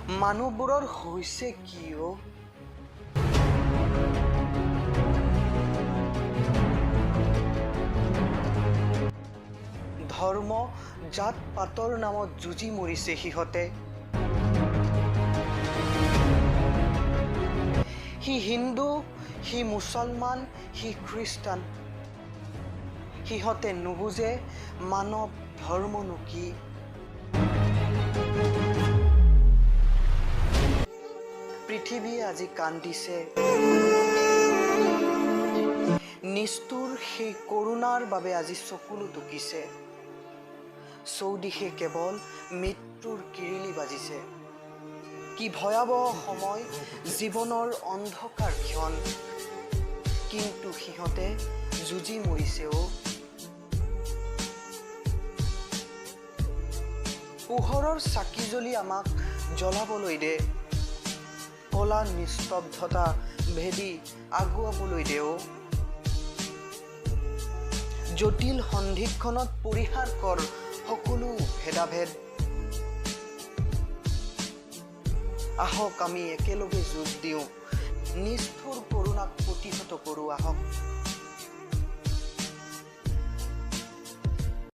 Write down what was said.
মানুহবোৰৰ হৈছে কিয়? ধৰ্ম জাত পাতৰ নামত যুঁজি মৰিছে সিহঁতে। সি হিন্দু, সি মুছলমান, সি খ্ৰীষ্টান। সিহঁতে নুবুজে মানৱ ধৰ্মনো কি। পৃথিৱীয়ে আজি কান্দিছে। নিষ্ঠুৰ সেই কৰোণাৰ বাবে আজি চকুলো টুকিছে। চৌদিশে কেৱল মৃত্যুৰ কিৰিলি বাজিছে। কি ভয়াৱহ সময়, জীৱনৰ অন্ধকাৰ ক্ষণ। কিন্তু সিহঁতে যুঁজি মৰিছে অ'। পোহৰৰ চাকি জ্বলি আমাক জ্বলাবলৈ দে। কলা নিস্তব্ধতা ভেদি আগুৱাবলৈ দে অ'। জটিল সন্ধিক্ষণত পৰিহাৰ কৰ সকলো ভেদাভেদ। আহক আমি একেলগে যুঁজ দিওঁ, নিষ্ঠুৰ কৰোণাক প্ৰতিহত কৰোঁ আহক।